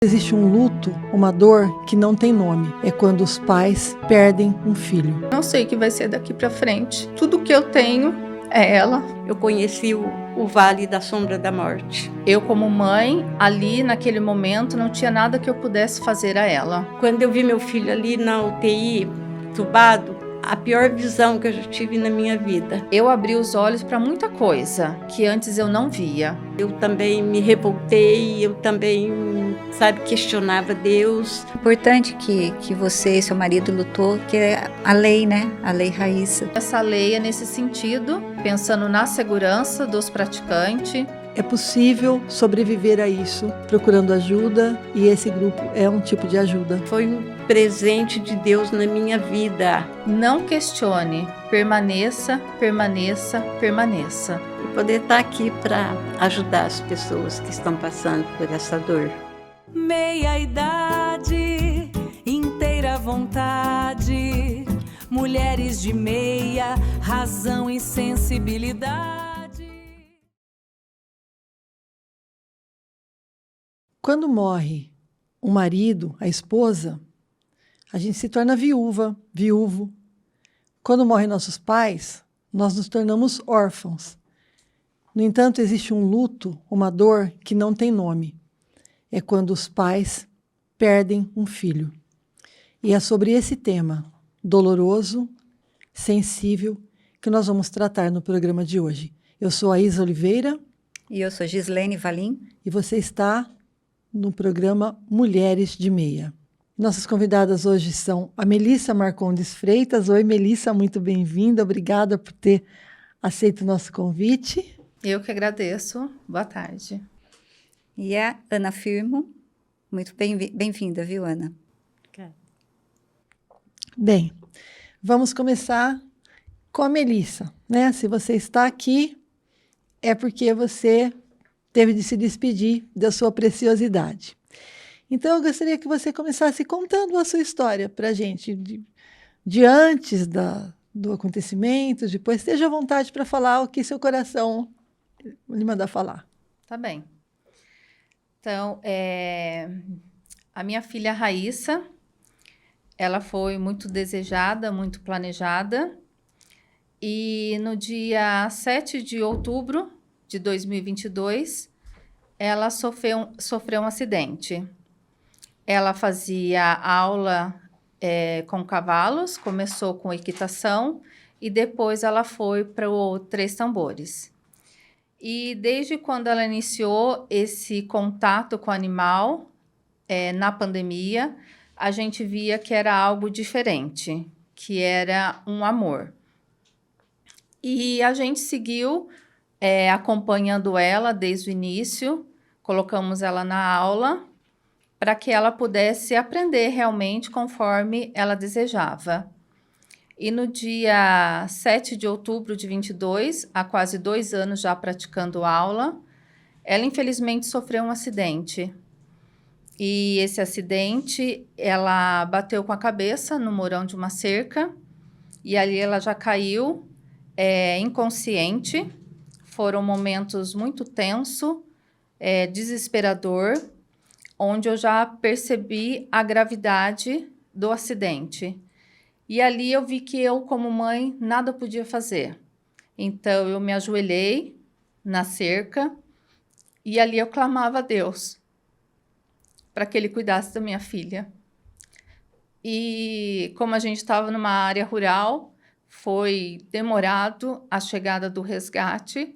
Existe um luto, uma dor que não tem nome. É quando os pais perdem um filho. Não sei o que vai ser daqui para frente. Tudo que eu tenho é ela. Eu conheci o Vale da Sombra da Morte. Eu, como mãe, ali naquele momento, não tinha nada que eu pudesse fazer a ela. Quando eu vi meu filho ali na UTI, entubado, a pior visão que eu já tive na minha vida. Eu abri os olhos para muita coisa que antes eu não via. Eu também me revoltei, eu também, questionava Deus. Importante que você e seu marido lutou, que é a lei, né? A lei Raíssa. Essa lei é nesse sentido, pensando na segurança dos praticantes. É possível sobreviver a isso procurando ajuda, e esse grupo é um tipo de ajuda. Foi um presente de Deus na minha vida. Não questione, permaneça, permaneça, permaneça. E poder estar aqui para ajudar as pessoas que estão passando por essa dor. Meia idade, inteira vontade, mulheres de meia, razão e sensibilidade. Quando morre um marido, a esposa, a gente se torna viúva, viúvo. Quando morrem nossos pais, nós nos tornamos órfãos. No entanto, existe um luto, uma dor que não tem nome. É quando os pais perdem um filho. E é sobre esse tema, doloroso, sensível, que nós vamos tratar no programa de hoje. Eu sou a Isa Oliveira. E eu sou Gislene Valim. E você está no programa Mulheres de Meia. Nossas convidadas hoje são a Melissa Marcondes Freitas. Oi, Melissa, muito bem-vinda. Obrigada por ter aceito o nosso convite. Eu que agradeço. Boa tarde. E a Ana Firmo. Muito bem-vinda, viu, Ana? Bem, vamos começar com a Melissa, né? Se você está aqui, é porque você teve de se despedir da sua preciosidade. Então, eu gostaria que você começasse contando a sua história para a gente, de antes do acontecimento, depois. Esteja à vontade para falar o que seu coração lhe mandar falar. Tá bem. Então, a minha filha Raíssa, ela foi muito desejada, muito planejada. E no dia 7 de outubro de 2022, ela sofreu um acidente. Ela fazia aula com cavalos, começou com equitação e depois ela foi para o Três Tambores. E desde quando ela iniciou esse contato com o animal, na pandemia, a gente via que era algo diferente, que era um amor. E a gente seguiu acompanhando ela desde o início, colocamos ela na aula para que ela pudesse aprender realmente conforme ela desejava. E no dia 7 de outubro de 22, há quase 2 anos já praticando aula, ela infelizmente sofreu um acidente. E esse acidente, ela bateu com a cabeça no morão de uma cerca, e ali ela já caiu inconsciente. Foram momentos muito tensos, desesperador, onde eu já percebi a gravidade do acidente. E ali eu vi que eu, como mãe, nada podia fazer. Então, eu me ajoelhei na cerca e ali eu clamava a Deus para que Ele cuidasse da minha filha. E como a gente estava numa área rural, foi demorado a chegada do resgate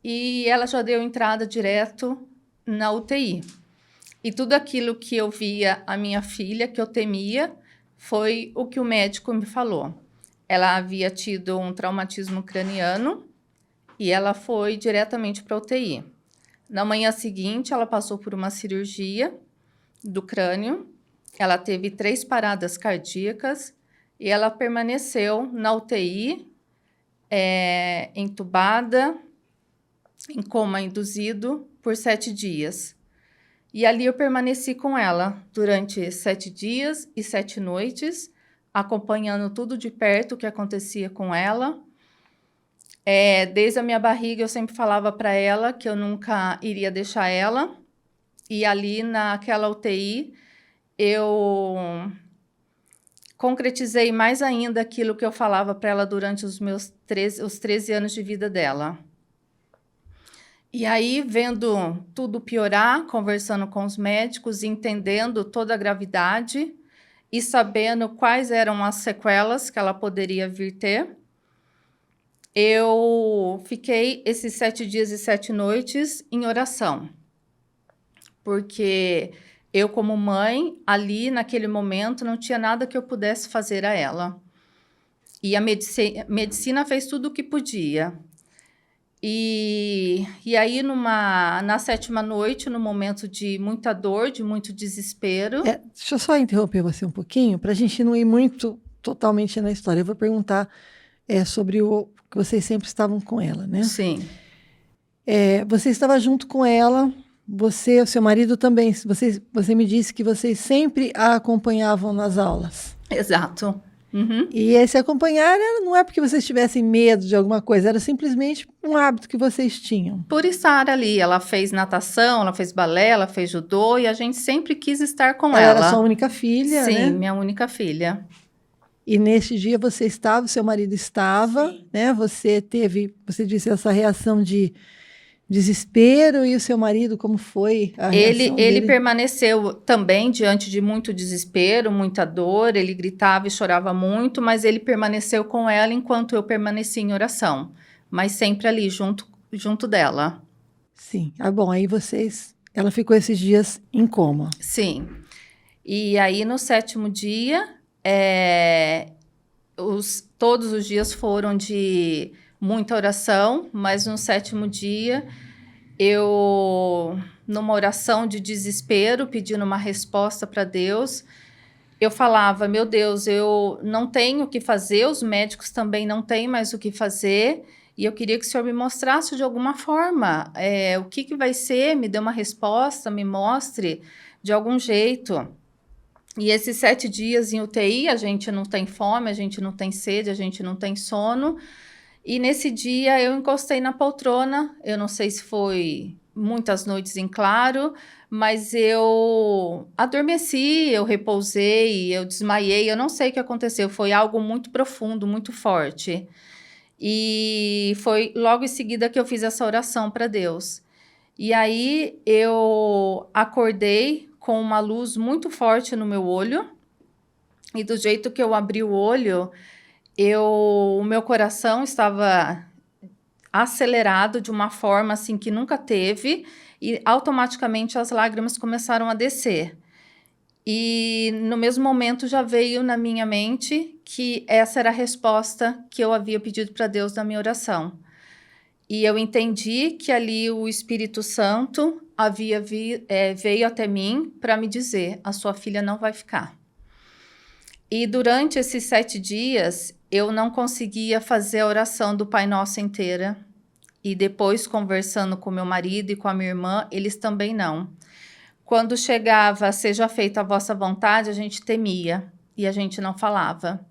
e ela já deu entrada direto na UTI. E tudo aquilo que eu via a minha filha, que eu temia, foi o que o médico me falou. Ela havia tido um traumatismo craniano e ela foi diretamente para a UTI. Na manhã seguinte, ela passou por uma cirurgia do crânio. Ela teve 3 paradas cardíacas e ela permaneceu na UTI, entubada, em coma induzido, por 7 dias. E ali eu permaneci com ela durante 7 dias e 7 noites, acompanhando tudo de perto o que acontecia com ela. Desde a minha barriga eu sempre falava para ela que eu nunca iria deixar ela. E ali naquela UTI, eu concretizei mais ainda aquilo que eu falava para ela durante os 13 anos de vida dela. E aí, vendo tudo piorar, conversando com os médicos, entendendo toda a gravidade e sabendo quais eram as sequelas que ela poderia vir ter, eu fiquei esses 7 dias e 7 noites em oração. Porque eu, como mãe, ali naquele momento, não tinha nada que eu pudesse fazer a ela. E a medicina fez tudo o que podia. E aí, na 7ª noite, no momento de muita dor, de muito desespero... Deixa eu só interromper você um pouquinho, para a gente não ir muito totalmente na história. Eu vou perguntar sobre o que vocês sempre estavam com ela, né? Sim. Você estava junto com ela, você, o seu marido também. Você me disse que vocês sempre a acompanhavam nas aulas. Exato. Uhum. E esse acompanhar não é porque vocês tivessem medo de alguma coisa, era simplesmente um hábito que vocês tinham. Por estar ali, ela fez natação, ela fez balé, ela fez judô, e a gente sempre quis estar com ela. Ela era sua única filha, Sim, né? minha única filha. E nesse dia você estava, seu marido estava, né? Você disse essa reação de desespero, e o seu marido, como foi a reação Ele dele? permaneceu também diante de muito desespero, muita dor, ele gritava e chorava muito, mas ele permaneceu com ela enquanto eu permaneci em oração, mas sempre ali, junto dela. Sim. Bom, aí ela ficou esses dias em coma. Sim. E aí, no 7º dia, todos os dias foram de muita oração, mas no 7º dia, numa oração de desespero, pedindo uma resposta para Deus, eu falava, meu Deus, eu não tenho o que fazer, os médicos também não têm mais o que fazer, e eu queria que o Senhor me mostrasse de alguma forma o que vai ser, me dê uma resposta, me mostre de algum jeito. E esses 7 dias em UTI, a gente não tem fome, a gente não tem sede, a gente não tem sono. E nesse dia eu encostei na poltrona, eu não sei se foi muitas noites em claro, mas eu adormeci, eu repousei, eu desmaiei, eu não sei o que aconteceu, foi algo muito profundo, muito forte. E foi logo em seguida que eu fiz essa oração para Deus. E aí eu acordei com uma luz muito forte no meu olho, e do jeito que eu abri o olho, o meu coração estava acelerado de uma forma assim que nunca teve, e automaticamente as lágrimas começaram a descer. E no mesmo momento já veio na minha mente que essa era a resposta que eu havia pedido para Deus na minha oração. E eu entendi que ali o Espírito Santo veio até mim para me dizer, a sua filha não vai ficar. E durante esses 7 dias, eu não conseguia fazer a oração do Pai Nosso inteira. E depois, conversando com meu marido e com a minha irmã, eles também não. Quando chegava, seja feita a vossa vontade, a gente temia e a gente não falava.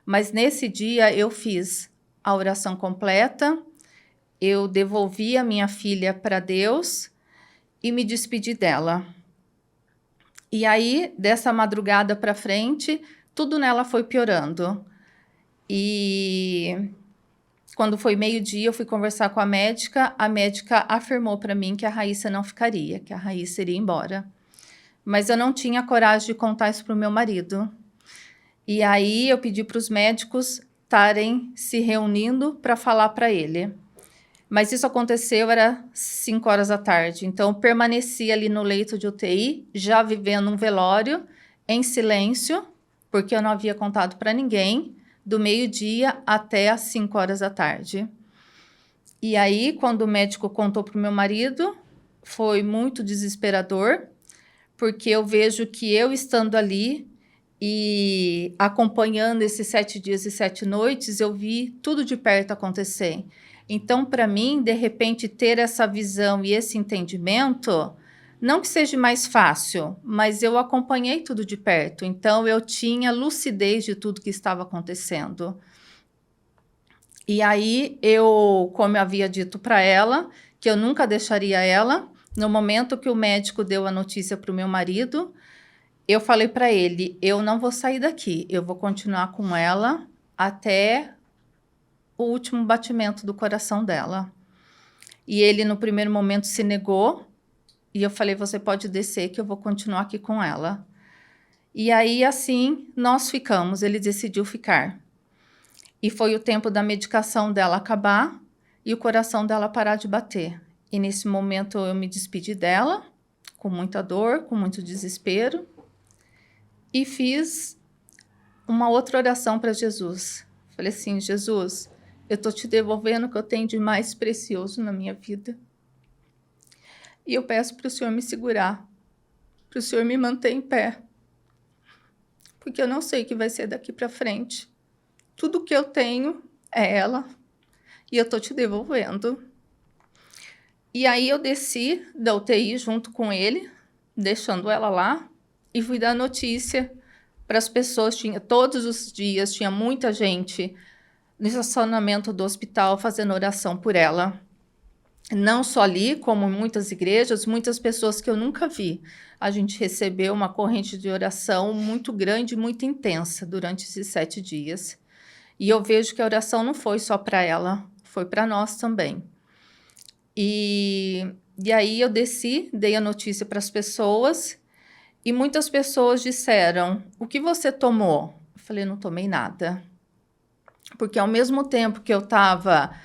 Mas nesse dia eu fiz a oração completa, eu devolvi a minha filha para Deus e me despedi dela. E aí, dessa madrugada para frente, tudo nela foi piorando. E quando foi meio-dia, eu fui conversar com a médica afirmou para mim que a Raíssa não ficaria, que a Raíssa iria embora. Mas eu não tinha coragem de contar isso para o meu marido. E aí eu pedi para os médicos estarem se reunindo para falar para ele. Mas isso aconteceu, era 5 horas da tarde. Então, eu permaneci ali no leito de UTI, já vivendo um velório, em silêncio, porque eu não havia contado para ninguém, do meio-dia até às 5 horas da tarde. E aí, quando o médico contou para o meu marido, foi muito desesperador, porque eu vejo que eu estando ali e acompanhando esses 7 dias e 7 noites, eu vi tudo de perto acontecer. Então, para mim, de repente, ter essa visão e esse entendimento, não que seja mais fácil, mas eu acompanhei tudo de perto. Então, eu tinha lucidez de tudo que estava acontecendo. E aí, como eu havia dito para ela, que eu nunca deixaria ela, No momento que o médico deu a notícia para o meu marido, eu falei para ele, eu não vou sair daqui, eu vou continuar com ela até o último batimento do coração dela. E ele, no primeiro momento, se negou, e eu falei, você pode descer que eu vou continuar aqui com ela. E aí, assim, nós ficamos, ele decidiu ficar. E foi o tempo da medicação dela acabar e o coração dela parar de bater. E nesse momento eu me despedi dela, com muita dor, com muito desespero, e fiz uma outra oração para Jesus. Falei assim, Jesus, eu estou te devolvendo o que eu tenho de mais precioso na minha vida. E eu peço para o Senhor me segurar, para o Senhor me manter em pé, porque eu não sei o que vai ser daqui para frente. Tudo que eu tenho é ela, e eu estou te devolvendo. E aí eu desci da UTI junto com ele, deixando ela lá, e fui dar notícia para as pessoas. Todos os dias tinha muita gente no estacionamento do hospital fazendo oração por ela. Não só ali, como em muitas igrejas, muitas pessoas que eu nunca vi. A gente recebeu uma corrente de oração muito grande, muito intensa durante esses 7 dias. E eu vejo que a oração não foi só para ela, foi para nós também. E aí eu desci, dei a notícia para as pessoas, e muitas pessoas disseram, o que você tomou? Eu falei, não tomei nada. Porque ao mesmo tempo que eu estava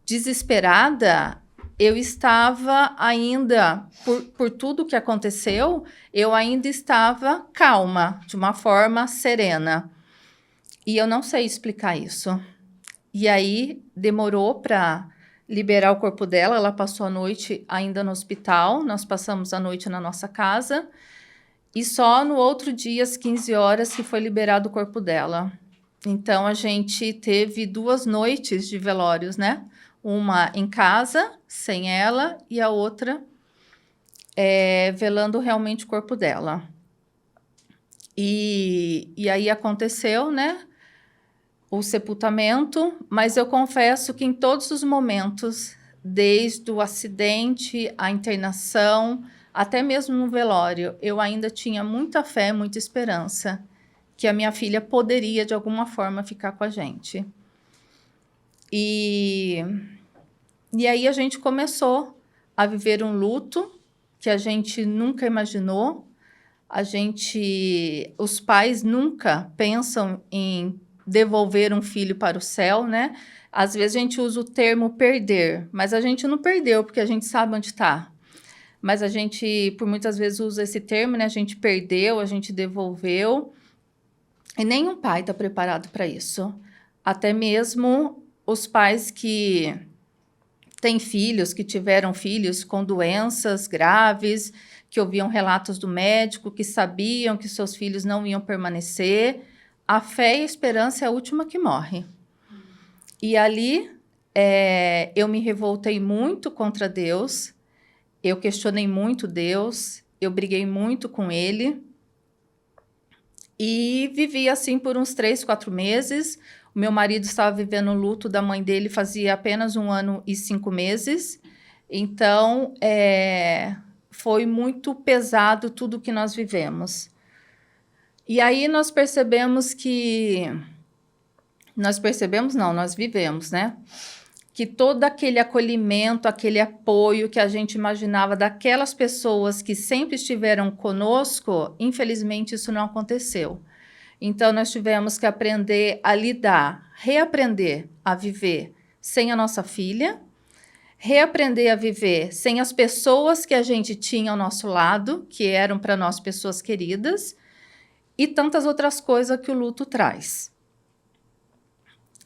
desesperada, eu estava ainda, por tudo que aconteceu, eu ainda estava calma, de uma forma serena. E eu não sei explicar isso. E aí, demorou para liberar o corpo dela. Ela passou a noite ainda no hospital. Nós passamos a noite na nossa casa. E só no outro dia, às 15 horas, que foi liberado o corpo dela. Então, a gente teve 2 noites de velórios, né? Uma em casa, sem ela, e a outra velando realmente o corpo dela. E aí aconteceu, né? O sepultamento, mas eu confesso que em todos os momentos, desde o acidente, a internação, até mesmo no velório, eu ainda tinha muita fé, muita esperança que a minha filha poderia, de alguma forma, ficar com a gente. E aí a gente começou a viver um luto que a gente nunca imaginou. Os pais nunca pensam em devolver um filho para o céu, né? Às vezes a gente usa o termo perder, mas a gente não perdeu, porque a gente sabe onde está. Mas a gente, por muitas vezes, usa esse termo, né? A gente perdeu, a gente devolveu. E nenhum pai está preparado para isso. Até mesmo os pais que têm filhos, que tiveram filhos com doenças graves, que ouviam relatos do médico, que sabiam que seus filhos não iam permanecer. A fé e a esperança é a última que morre. E ali eu me revoltei muito contra Deus, eu questionei muito Deus, eu briguei muito com Ele e vivi assim por uns 3, 4 meses. O meu marido estava vivendo o luto da mãe dele fazia apenas 1 ano e 5 meses. Então, foi muito pesado tudo que nós vivemos. E aí nós percebemos nós vivemos, né? Que todo aquele acolhimento, aquele apoio que a gente imaginava daquelas pessoas que sempre estiveram conosco, infelizmente isso não aconteceu. Então nós tivemos que aprender a lidar, reaprender a viver sem a nossa filha, reaprender a viver sem as pessoas que a gente tinha ao nosso lado, que eram para nós pessoas queridas, e tantas outras coisas que o luto traz.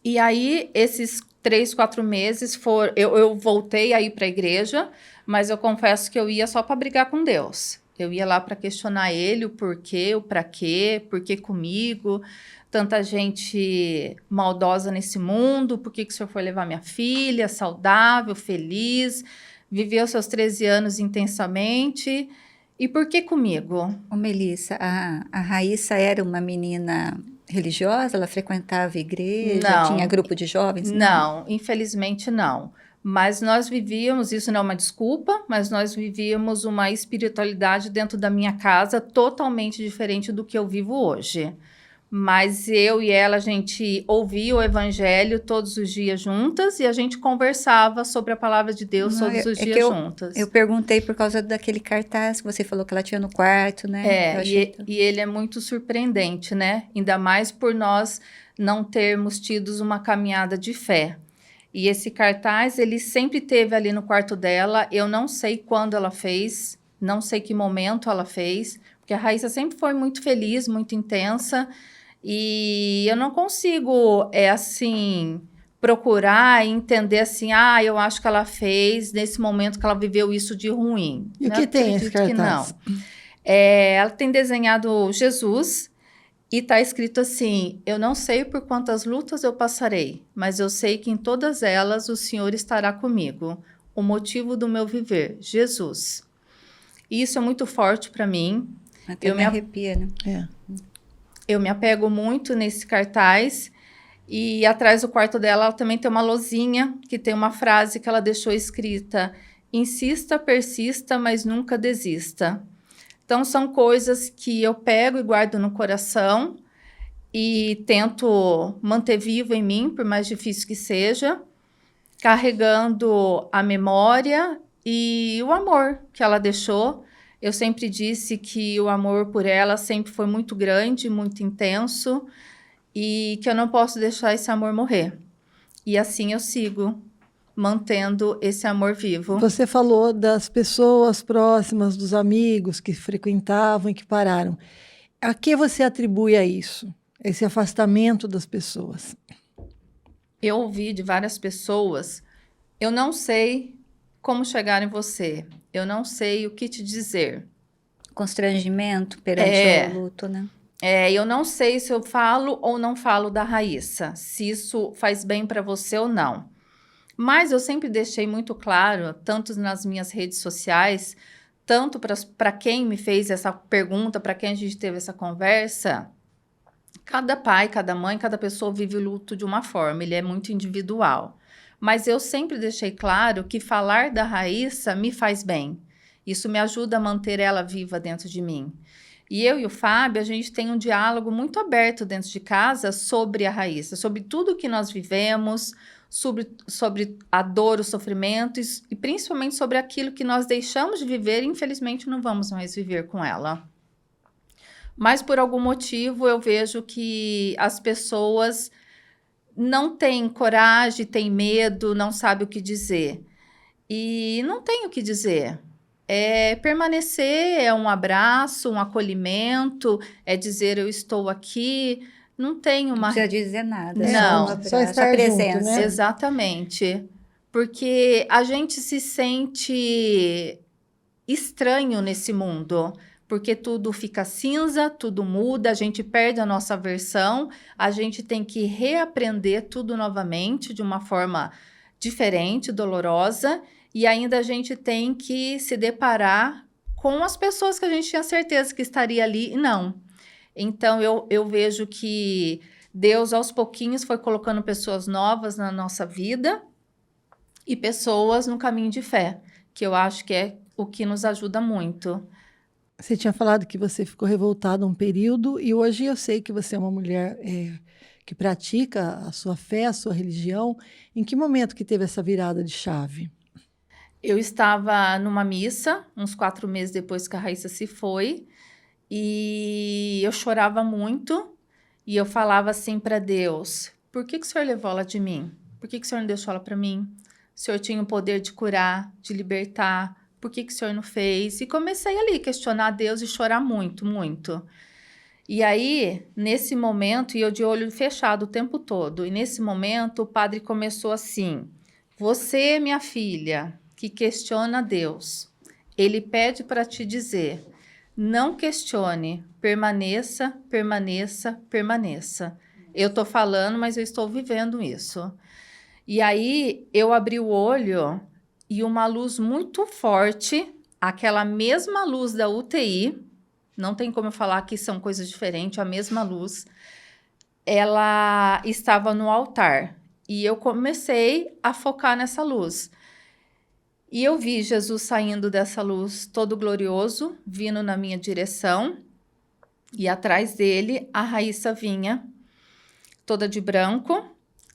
E aí, esses 3, 4 meses, eu voltei a ir para a igreja, mas eu confesso que eu ia só para brigar com Deus. Eu ia lá para questionar Ele, o porquê, o para quê, por que comigo, tanta gente maldosa nesse mundo, por que o Senhor foi levar minha filha, saudável, feliz, viveu os seus 13 anos intensamente... E por que comigo? Ô Melissa, a Raíssa era uma menina religiosa? Ela frequentava a igreja? Não. Tinha grupo de jovens? Não, infelizmente não. Mas nós vivíamos, isso não é uma desculpa, mas nós vivíamos uma espiritualidade dentro da minha casa totalmente diferente do que eu vivo hoje. Mas eu e ela, a gente ouvia o evangelho todos os dias juntas e a gente conversava sobre a palavra de Deus Não, todos os é dias que juntas. Eu perguntei por causa daquele cartaz que você falou que ela tinha no quarto, né? Eu achei... E ele é muito surpreendente, né? Ainda mais por nós não termos tido uma caminhada de fé. E esse cartaz, ele sempre teve ali no quarto dela. Eu não sei quando ela fez, não sei que momento ela fez, porque a Raíssa sempre foi muito feliz, muito intensa. E eu não consigo, assim, procurar e entender assim, eu acho que ela fez nesse momento que ela viveu isso de ruim. E o Eu que tem esse acredito que cartaz? não. Ela tem desenhado Jesus e está escrito assim: eu não sei por quantas lutas eu passarei, mas eu sei que em todas elas o Senhor estará comigo. O motivo do meu viver, Jesus. E isso é muito forte para mim. Até me arrepia, né? É. Eu me apego muito nesse cartaz. E atrás do quarto dela, ela também tem uma lousinha que tem uma frase que ela deixou escrita: insista, persista, mas nunca desista. Então, são coisas que eu pego e guardo no coração e tento manter vivo em mim, por mais difícil que seja, carregando a memória e o amor que ela deixou. Eu sempre disse que o amor por ela sempre foi muito grande, muito intenso, e que eu não posso deixar esse amor morrer. E assim eu sigo, mantendo esse amor vivo. Você falou das pessoas próximas, dos amigos que frequentavam e que pararam. A que você atribui a isso? Esse afastamento das pessoas? Eu ouvi de várias pessoas: eu não sei como chegar em você, eu não sei o que te dizer. Constrangimento perante o luto, né? Eu não sei se eu falo ou não falo da Raíssa, se isso faz bem para você ou não. Mas eu sempre deixei muito claro, tanto nas minhas redes sociais, tanto para quem me fez essa pergunta, para quem a gente teve essa conversa, cada pai, cada mãe, cada pessoa vive o luto de uma forma, ele é muito individual. Mas eu sempre deixei claro que falar da Raíssa me faz bem. Isso me ajuda a manter ela viva dentro de mim. E eu e o Fábio, a gente tem um diálogo muito aberto dentro de casa sobre a Raíssa, sobre tudo que nós vivemos, sobre a dor, os sofrimentos e principalmente sobre aquilo que nós deixamos de viver e infelizmente não vamos mais viver com ela. Mas por algum motivo eu vejo que as pessoas não têm coragem, têm medo, não sabem o que dizer. E não tem o que dizer. É permanecer, é um abraço, um acolhimento, é dizer eu estou aqui. Não tem uma... Não precisa dizer nada. Não, só um abraço, só estar a presença. junto, né? Exatamente. Porque a gente se sente estranho nesse mundo. Porque tudo fica cinza, tudo muda, a gente perde a nossa versão, a gente tem que reaprender tudo novamente de uma forma diferente, dolorosa, e ainda a gente tem que se deparar com as pessoas que a gente tinha certeza que estaria ali e não. Então, eu vejo que Deus, aos pouquinhos, foi colocando pessoas novas na nossa vida e pessoas no caminho de fé, que eu acho que é o que nos ajuda muito. Você tinha falado que você ficou revoltada um período e hoje eu sei que você é uma mulher que pratica a sua fé, a sua religião. Em que momento que teve essa virada de chave? Eu estava numa missa, uns 4 meses depois que a Raíssa se foi, e eu chorava muito, e eu falava assim para Deus: por que o Senhor levou ela de mim? Por que o Senhor não deixou ela para mim? O Senhor tinha o poder de curar, de libertar, por que o Senhor não fez? E comecei ali a questionar Deus e chorar muito, muito. E aí, nesse momento, e eu de olho fechado o tempo todo, e nesse momento o padre começou assim: você, minha filha, que questiona Deus, ele pede para te dizer, não questione, permaneça, permaneça, permaneça. Eu estou falando, mas eu estou vivendo isso. E aí, eu abri o olho e uma luz muito forte, aquela mesma luz da UTI, não tem como eu falar que são coisas diferentes, a mesma luz, ela estava no altar. E eu comecei a focar nessa luz. E eu vi Jesus saindo dessa luz todo glorioso, vindo na minha direção. E atrás dele, a Raíssa vinha, toda de branco,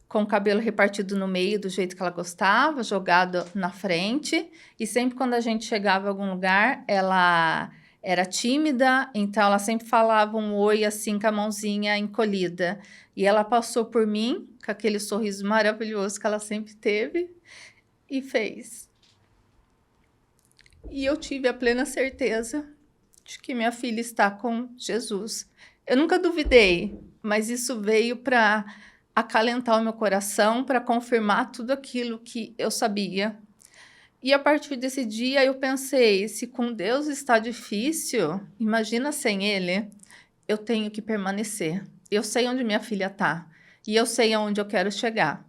com o cabelo repartido no meio do jeito que ela gostava, jogado na frente. E sempre quando a gente chegava a algum lugar, ela era tímida, então ela sempre falava um oi assim com a mãozinha encolhida. E ela passou por mim, com aquele sorriso maravilhoso que ela sempre teve, e fez. E eu tive a plena certeza de que minha filha está com Jesus. Eu nunca duvidei, mas isso veio para acalentar o meu coração, para confirmar tudo aquilo que eu sabia. E a partir desse dia eu pensei, se com Deus está difícil, imagina sem Ele, eu tenho que permanecer. Eu sei onde minha filha está e eu sei aonde eu quero chegar.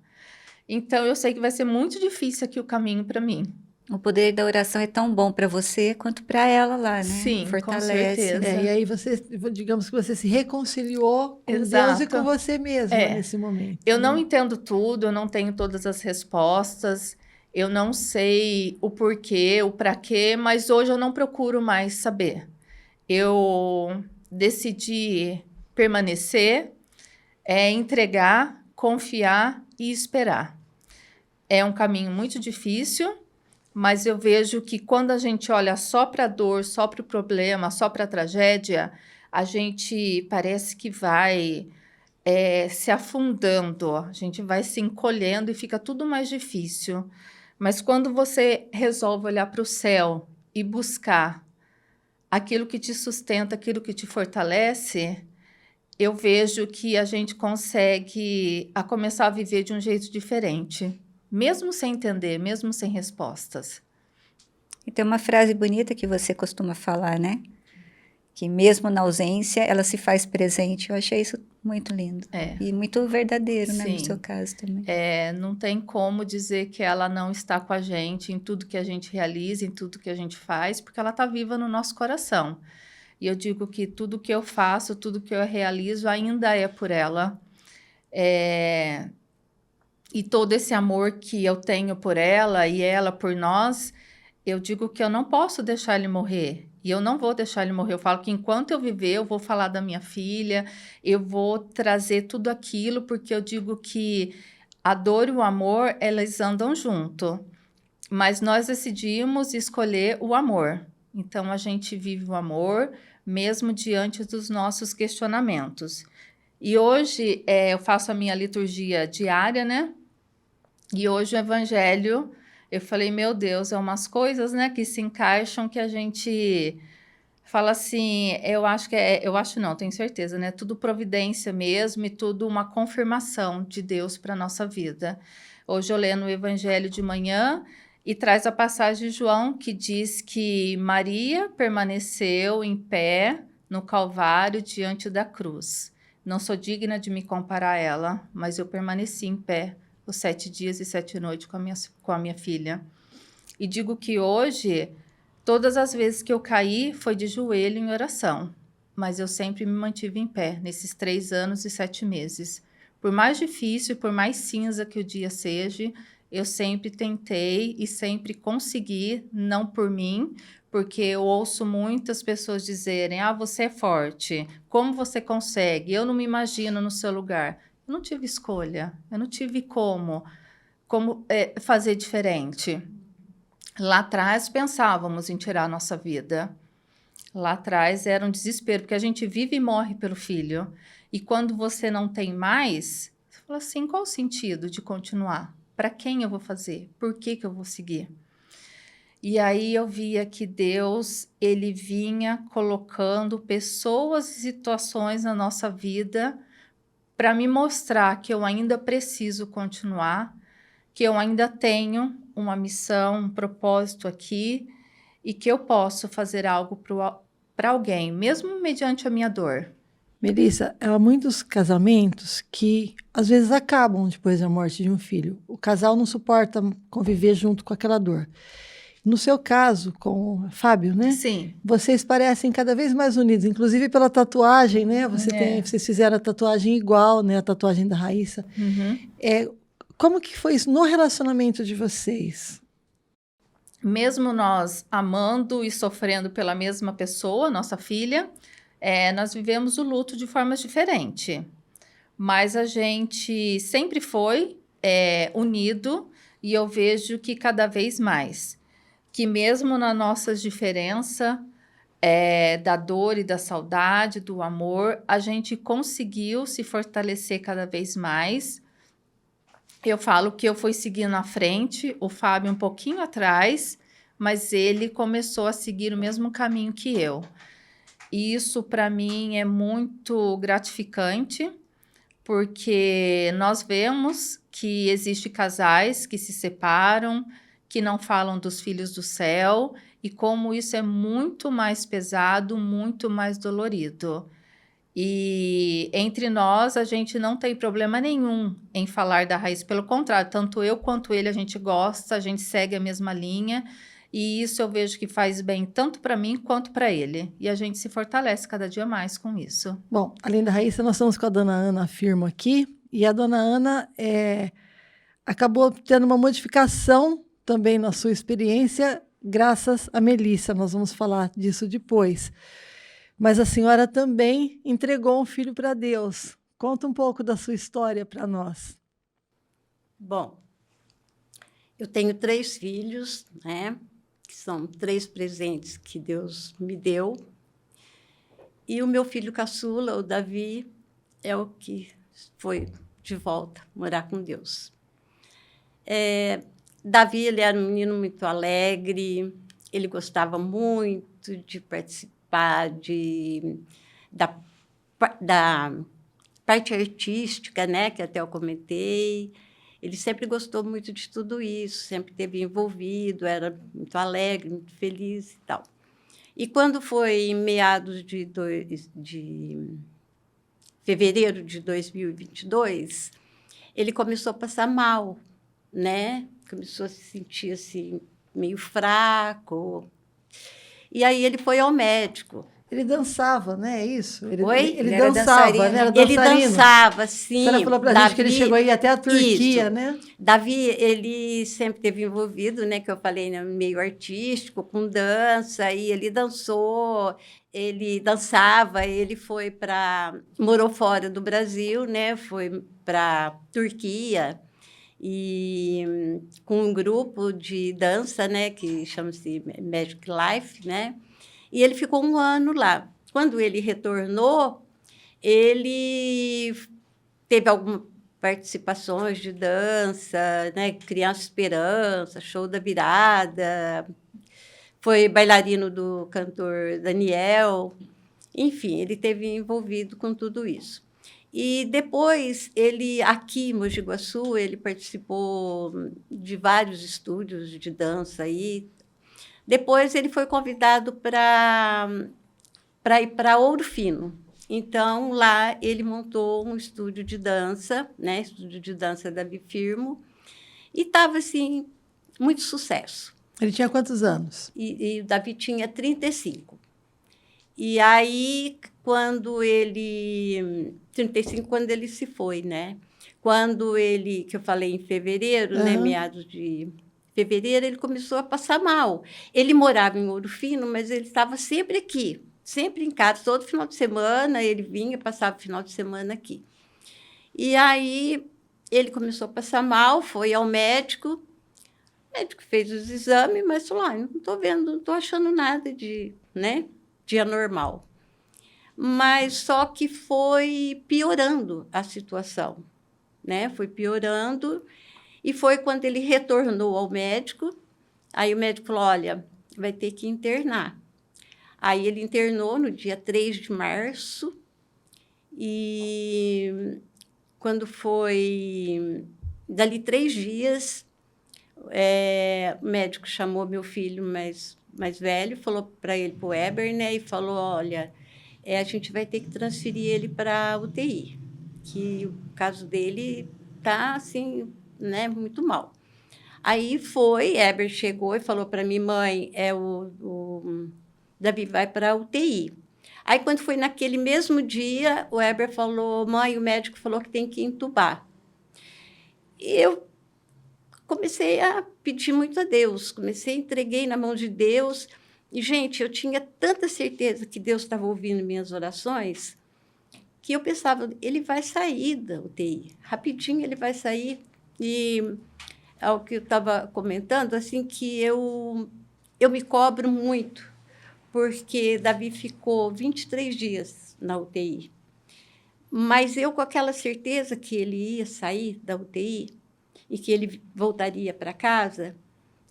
Então eu sei que vai ser muito difícil aqui o caminho para mim. O poder da oração é tão bom para você quanto para ela lá, né? Sim, Fortalece, com certeza. né? E aí você, digamos que você se reconciliou com Exato. Deus e com você mesma nesse momento. Eu não entendo tudo, eu não tenho todas as respostas, eu não sei o porquê, o para quê, mas hoje eu não procuro mais saber. Eu decidi permanecer, entregar, confiar e esperar. É um caminho muito difícil, mas eu vejo que quando a gente olha só para a dor, só para o problema, só para a tragédia, a gente parece que vai se afundando, a gente vai se encolhendo e fica tudo mais difícil. Mas quando você resolve olhar para o céu e buscar aquilo que te sustenta, aquilo que te fortalece, eu vejo que a gente consegue começar a viver de um jeito diferente. Mesmo sem entender, mesmo sem respostas. E tem uma frase bonita que você costuma falar, né? Que mesmo na ausência, ela se faz presente. Eu achei isso muito lindo. E muito verdadeiro, né? Sim. No seu caso também. Não tem como dizer que ela não está com a gente em tudo que a gente realiza, em tudo que a gente faz, porque ela está viva no nosso coração. E eu digo que tudo que eu faço, tudo que eu realizo, ainda é por ela. E todo esse amor que eu tenho por ela e ela por nós, eu digo que eu não posso deixar ele morrer. E eu não vou deixar ele morrer. Eu falo que enquanto eu viver, eu vou falar da minha filha, eu vou trazer tudo aquilo, porque eu digo que a dor e o amor, elas andam junto. Mas nós decidimos escolher o amor. Então, a gente vive o amor, mesmo diante dos nossos questionamentos. E hoje, eu faço a minha liturgia diária, né? E hoje o evangelho, eu falei, meu Deus, é umas coisas, né, que se encaixam que a gente fala assim, eu acho não, tenho certeza, né, tudo providência mesmo e tudo uma confirmação de Deus para a nossa vida. Hoje eu lendo o evangelho de manhã e traz a passagem de João que diz que Maria permaneceu em pé no Calvário diante da cruz. Não sou digna de me comparar a ela, mas eu permaneci em pé os 7 dias e 7 noites com a minha filha. E digo que hoje, todas as vezes que eu caí, foi de joelho em oração. Mas eu sempre me mantive em pé, nesses 3 anos e 7 meses. Por mais difícil, por mais cinza que o dia seja, eu sempre tentei e sempre consegui, não por mim, porque eu ouço muitas pessoas dizerem, você é forte, como você consegue? Eu não me imagino no seu lugar. Eu não tive escolha, eu não tive como fazer diferente. Lá atrás pensávamos em tirar a nossa vida. Lá atrás era um desespero, porque a gente vive e morre pelo filho. E quando você não tem mais, você fala assim, qual o sentido de continuar? Para quem eu vou fazer? Por que eu vou seguir? E aí eu via que Deus, ele vinha colocando pessoas e situações na nossa vida para me mostrar que eu ainda preciso continuar, que eu ainda tenho uma missão, um propósito aqui e que eu posso fazer algo para alguém, mesmo mediante a minha dor. Melissa, há muitos casamentos que às vezes acabam depois da morte de um filho. O casal não suporta conviver junto com aquela dor. No seu caso, com o Fábio, né? Sim. Vocês parecem cada vez mais unidos, inclusive pela tatuagem, né? Vocês fizeram a tatuagem igual, né? A tatuagem da Raíssa. Uhum. Como que foi isso no relacionamento de vocês? mesmo nós amando e sofrendo pela mesma pessoa, nossa filha, nós vivemos o luto de formas diferentes. Mas a gente sempre foi unido, e eu vejo que cada vez mais, que mesmo nas nossas diferenças, da dor e da saudade, do amor, a gente conseguiu se fortalecer cada vez mais. Eu falo que eu fui seguindo à frente, o Fábio um pouquinho atrás, mas ele começou a seguir o mesmo caminho que eu. E isso, para mim, é muito gratificante, porque nós vemos que existem casais que se separam, que não falam dos filhos do céu, e como isso é muito mais pesado, muito mais dolorido. E entre nós, a gente não tem problema nenhum em falar da Raíssa. Pelo contrário, tanto eu quanto ele, a gente gosta, a gente segue a mesma linha. E isso eu vejo que faz bem tanto para mim quanto para ele. E a gente se fortalece cada dia mais com isso. Bom, além da Raíssa, nós estamos com a dona Ana Firmo aqui. E a dona Ana acabou tendo uma modificação também na sua experiência, graças a Melissa. Nós vamos falar disso depois. Mas a senhora também entregou um filho para Deus. Conta um pouco da sua história para nós. Bom, eu tenho 3 filhos, né? Que são 3 presentes que Deus me deu. E o meu filho caçula, o Davi, é o que foi de volta morar com Deus. Davi, ele era um menino muito alegre, ele gostava muito de participar da parte artística, né, que até eu comentei. Ele sempre gostou muito de tudo isso, sempre esteve envolvido, era muito alegre, muito feliz e tal. E quando foi em meados de fevereiro de 2022, ele começou a passar mal, né? Começou a se sentir assim, meio fraco. E aí ele foi ao médico. Ele dançava, né? É isso? Oi? Ele dançava, né? Era ele dançarino. dançava, sim. A senhora falou para a gente que ele chegou aí até a Turquia, isso. né? Davi, ele sempre esteve envolvido, né? Que eu falei, no meio artístico, com dança. E ele dançou, ele dançava. Ele morou fora do Brasil, né? Foi para Turquia. E com um grupo de dança, né, que chama-se Magic Life, né? E ele ficou 1 ano lá. Quando ele retornou, ele teve algumas participações de dança, né? Criança Esperança, Show da Virada, foi bailarino do cantor Daniel. Enfim, ele esteve envolvido com tudo isso. E depois, ele, aqui em Mogi Guaçu, ele participou de vários estúdios de dança aí. Depois, ele foi convidado para ir para Ouro Fino. Então, lá, ele montou um estúdio de dança, né? Estúdio de dança Davi Firmo. E estava, assim, muito sucesso. Ele tinha quantos anos? E o Davi tinha 35. E aí, quando ele... 35, quando ele se foi, né? Quando ele, que eu falei em fevereiro, né? Meados de fevereiro, ele começou a passar mal. Ele morava em Ouro Fino, mas ele estava sempre aqui, sempre em casa. Todo final de semana, ele vinha, passava o final de semana aqui. E aí, ele começou a passar mal, foi ao médico. O médico fez os exames, mas falou, não estou vendo, não estou achando nada de anormal. Mas só que foi piorando a situação, né? Foi piorando, e foi quando ele retornou ao médico. Aí o médico falou, olha, vai ter que internar. Aí ele internou no dia 3 de março, e quando foi dali 3 dias, o médico chamou meu filho mais velho, falou para ele, para o Weber, né? E falou, olha, a gente vai ter que transferir ele para a UTI, que o caso dele está, assim, né, muito mal. Aí Weber chegou e falou para mim, mãe, o Davi vai para a UTI. Aí, quando foi naquele mesmo dia, o Weber falou, mãe, o médico falou que tem que entubar. E eu comecei a pedir muito a Deus, entreguei na mão de Deus. E, gente, eu tinha tanta certeza que Deus estava ouvindo minhas orações, que eu pensava, ele vai sair da UTI, rapidinho ele vai sair. E ao que eu estava comentando, assim, que eu me cobro muito, porque Davi ficou 23 dias na UTI. Mas eu, com aquela certeza que ele ia sair da UTI e que ele voltaria para casa,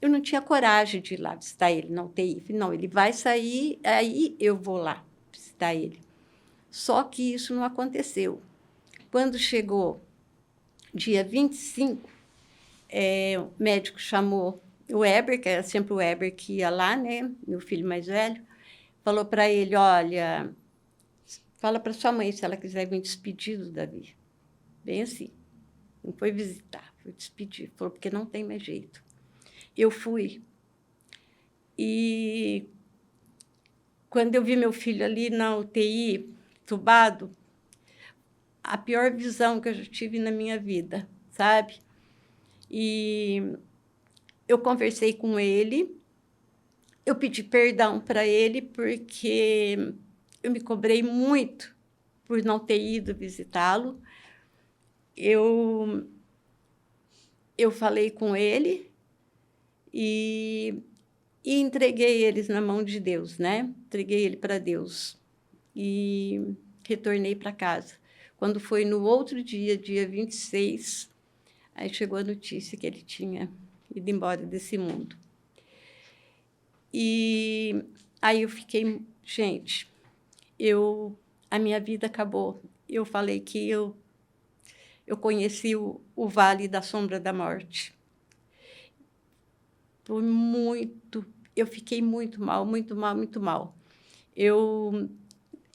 eu não tinha coragem de ir lá visitar ele na UTI. Falei, não, ele vai sair, aí eu vou lá visitar ele. Só que isso não aconteceu. Quando chegou dia 25, o médico chamou o Weber, que era sempre o Weber que ia lá, né? Meu filho mais velho, falou para ele, olha, fala para sua mãe se ela quiser vir despedir do Davi. Bem assim. Não foi visitar, foi despedir. Falou, porque não tem mais jeito. Eu fui. E quando eu vi meu filho ali na UTI, entubado, a pior visão que eu já tive na minha vida, sabe? E eu conversei com ele, eu pedi perdão para ele, porque eu me cobrei muito por não ter ido visitá-lo. Eu falei com ele e entreguei eles na mão de Deus, né? Entreguei ele para Deus e retornei para casa. Quando foi no outro dia, dia 26, aí chegou a notícia que ele tinha ido embora desse mundo. E aí eu fiquei, gente, a minha vida acabou. Eu falei que eu conheci o Vale da Sombra da Morte. Foi muito, eu fiquei muito mal, muito mal, muito mal.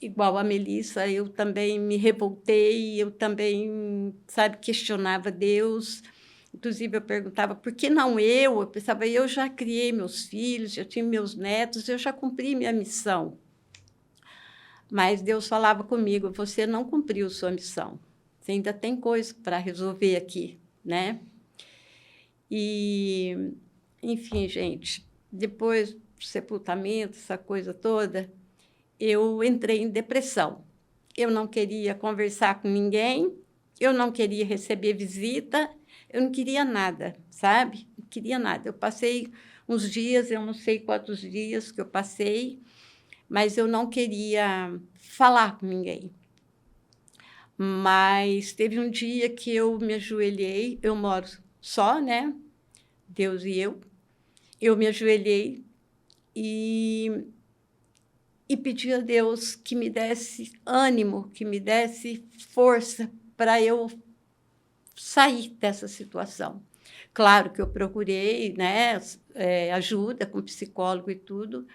Igual a Melissa, eu também me revoltei, eu também, sabe, questionava Deus. Inclusive, eu perguntava, por que não eu? Eu pensava, eu já criei meus filhos, já tinha meus netos, eu já cumpri minha missão. Mas Deus falava comigo, você não cumpriu sua missão. Você ainda tem coisa para resolver aqui, né? E, enfim, gente, depois do sepultamento, essa coisa toda, eu entrei em depressão. Eu não queria conversar com ninguém, eu não queria receber visita, eu não queria nada, sabe? Não queria nada. Eu passei uns dias, eu não sei quantos dias que eu passei, mas eu não queria falar com ninguém. Mas teve um dia que eu me ajoelhei, eu moro só, né? Deus e eu me ajoelhei e pedi a Deus que me desse ânimo, que me desse força para eu sair dessa situação. Claro que eu procurei, né, ajuda com psicólogo e tudo,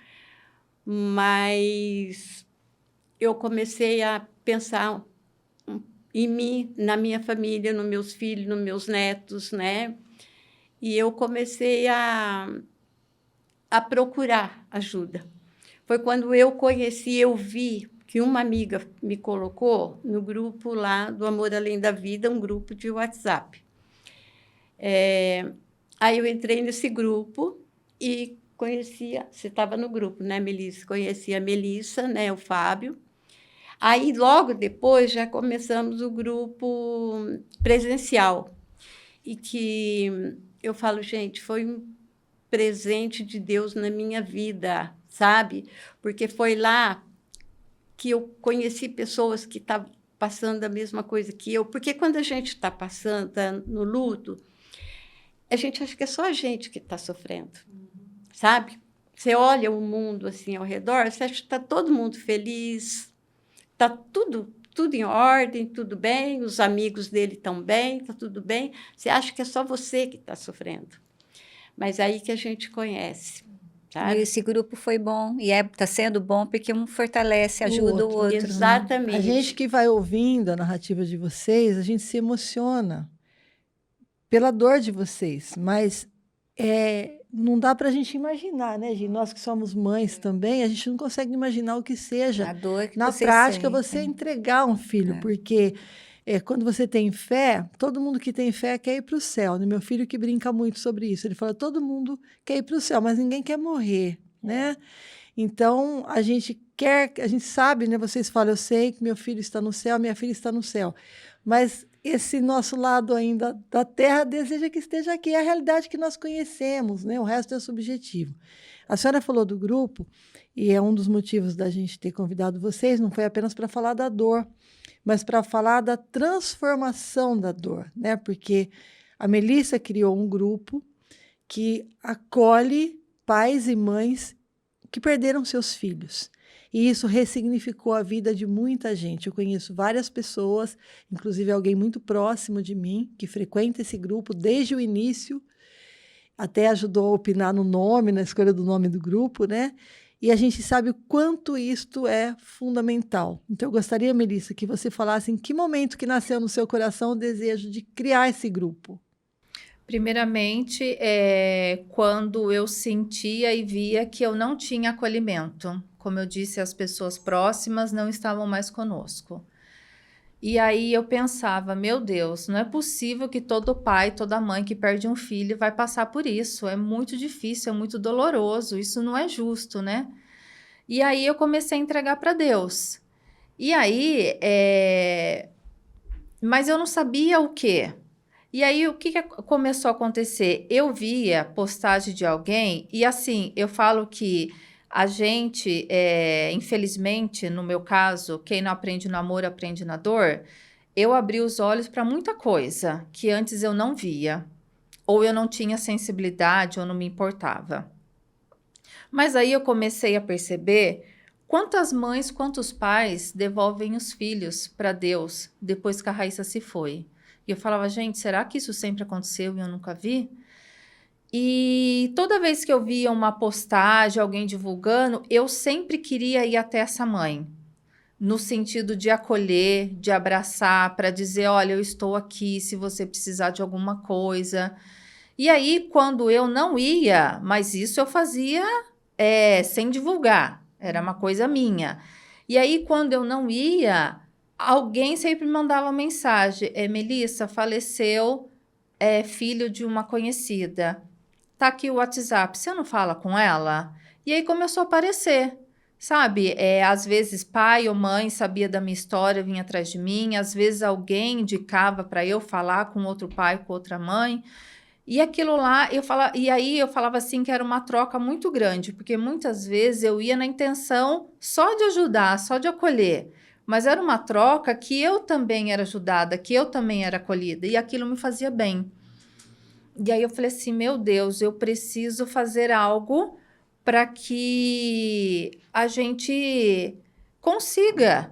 mas eu comecei a pensar em mim, na minha família, nos meus filhos, nos meus netos, né? E eu comecei a procurar ajuda. Foi quando eu vi que uma amiga me colocou no grupo lá do Amor Além da Vida, um grupo de WhatsApp. Aí eu entrei nesse grupo e conhecia, você estava no grupo, né, Melissa? Conhecia a Melissa, né, o Fábio. Aí, logo depois, já começamos o grupo presencial. E que eu falo, gente, foi um presente de Deus na minha vida, sabe? Porque foi lá que eu conheci pessoas que estavam passando a mesma coisa que eu. Porque quando a gente está passando, tá no luto, a gente acha que é só a gente que está sofrendo, sabe? Você olha o mundo assim ao redor, você acha que está todo mundo feliz, está tudo em ordem, tudo bem, os amigos dele estão bem, está tudo bem. Você acha que é só você que está sofrendo. Mas aí que a gente conhece. Sabe? E esse grupo foi bom, e está sendo bom porque um fortalece, ajuda o outro. Exatamente. Né? A gente que vai ouvindo a narrativa de vocês, a gente se emociona pela dor de vocês, mas não dá para a gente imaginar, né, Gi? Nós que somos mães também, a gente não consegue imaginar o que seja. A dor que na você prática, sente. você entregar um filho, porque Quando você tem fé, todo mundo que tem fé quer ir para o céu, né? Meu filho que brinca muito sobre isso, ele fala, todo mundo quer ir para o céu, mas ninguém quer morrer, né? Então, a gente sabe, né? Vocês falam, eu sei que meu filho está no céu, minha filha está no céu, mas esse nosso lado ainda da terra deseja que esteja aqui, é a realidade que nós conhecemos, né? O resto é subjetivo. A senhora falou do grupo, e é um dos motivos da gente ter convidado vocês, não foi apenas para falar da dor, mas para falar da transformação da dor, né? Porque a Melissa criou um grupo que acolhe pais e mães que perderam seus filhos. E isso ressignificou a vida de muita gente. Eu conheço várias pessoas, inclusive alguém muito próximo de mim, que frequenta esse grupo desde o início, até ajudou a opinar no nome, na escolha do nome do grupo, né? E a gente sabe o quanto isto é fundamental. Então, eu gostaria, Melissa, que você falasse em que momento que nasceu no seu coração o desejo de criar esse grupo. Primeiramente, quando eu sentia e via que eu não tinha acolhimento. Como eu disse, as pessoas próximas não estavam mais conosco. E aí eu pensava, meu Deus, não é possível que todo pai, toda mãe que perde um filho vai passar por isso. É muito difícil, é muito doloroso, isso não é justo, né? E aí eu comecei a entregar para Deus. E aí, mas eu não sabia o quê. E aí, o que começou a acontecer? Eu via postagem de alguém, e assim, eu falo que a gente, infelizmente, no meu caso, quem não aprende no amor, aprende na dor, eu abri os olhos para muita coisa que antes eu não via, ou eu não tinha sensibilidade, ou não me importava. Mas aí eu comecei a perceber quantas mães, quantos pais devolvem os filhos para Deus depois que a Raíssa se foi. E eu falava, gente, será que isso sempre aconteceu e eu nunca vi? E toda vez que eu via uma postagem, alguém divulgando, eu sempre queria ir até essa mãe. No sentido de acolher, de abraçar, para dizer, olha, eu estou aqui se você precisar de alguma coisa. E aí, quando eu não ia, mas isso eu fazia sem divulgar, era uma coisa minha. E aí, quando eu não ia, alguém sempre mandava mensagem, Melissa, faleceu filho de uma conhecida. Tá aqui o WhatsApp, você não fala com ela? E aí começou a aparecer, sabe? Às vezes pai ou mãe sabia da minha história, vinha atrás de mim, às vezes alguém indicava para eu falar com outro pai, com outra mãe. E aquilo lá, e aí eu falava assim que era uma troca muito grande, porque muitas vezes eu ia na intenção só de ajudar, só de acolher. Mas era uma troca que eu também era ajudada, que eu também era acolhida, e aquilo me fazia bem. E aí eu falei assim, meu Deus, eu preciso fazer algo para que a gente consiga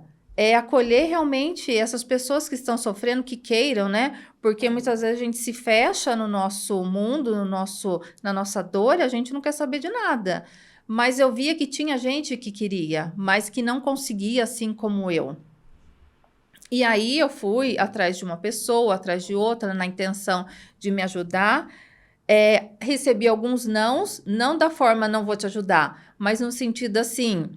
acolher realmente essas pessoas que estão sofrendo, que queiram, né? Porque muitas vezes a gente se fecha no nosso mundo, na nossa dor, e a gente não quer saber de nada. Mas eu via que tinha gente que queria, mas que não conseguia assim como eu. E aí eu fui atrás de uma pessoa, atrás de outra, na intenção de me ajudar. Recebi alguns nãos, não da forma não vou te ajudar, mas no sentido assim,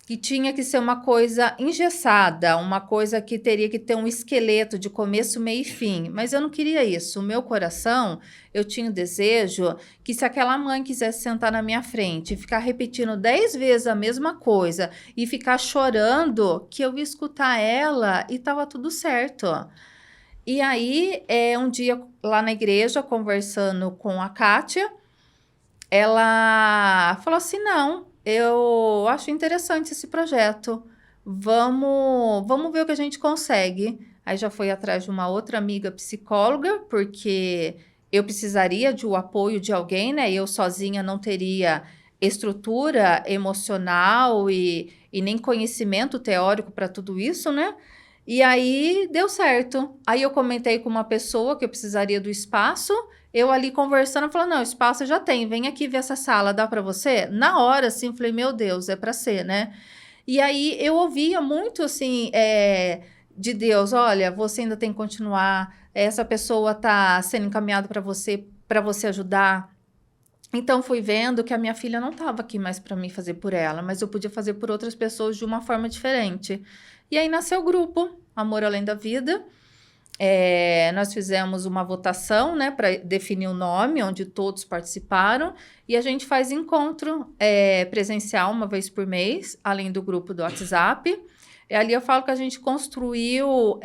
que tinha que ser uma coisa engessada, uma coisa que teria que ter um esqueleto de começo, meio e fim. Mas eu não queria isso. O meu coração, eu tinha o desejo que se aquela mãe quisesse sentar na minha frente e ficar repetindo 10 vezes a mesma coisa e ficar chorando, que eu ia escutar ela e estava tudo certo. E aí, um dia lá na igreja, conversando com a Kátia, ela falou assim, não, eu acho interessante esse projeto, vamos ver o que a gente consegue. Aí já foi atrás de uma outra amiga psicóloga, porque eu precisaria de o apoio de alguém, né? Eu sozinha não teria estrutura emocional e nem conhecimento teórico para tudo isso, né? E aí deu certo. Aí eu comentei com uma pessoa que eu precisaria do espaço. Eu ali conversando, falando, não, espaço eu já tenho, vem aqui ver essa sala, dá para você? Na hora, assim, falei, meu Deus, é para ser, né? E aí eu ouvia muito, assim, de Deus, olha, você ainda tem que continuar, essa pessoa tá sendo encaminhada para você ajudar. Então, fui vendo que a minha filha não estava aqui mais para mim fazer por ela, mas eu podia fazer por outras pessoas de uma forma diferente. E aí nasceu o grupo Amor Além da Vida, nós fizemos uma votação, né, para definir o nome, onde todos participaram, e a gente faz encontro presencial uma vez por mês, além do grupo do WhatsApp. E ali eu falo que a gente construiu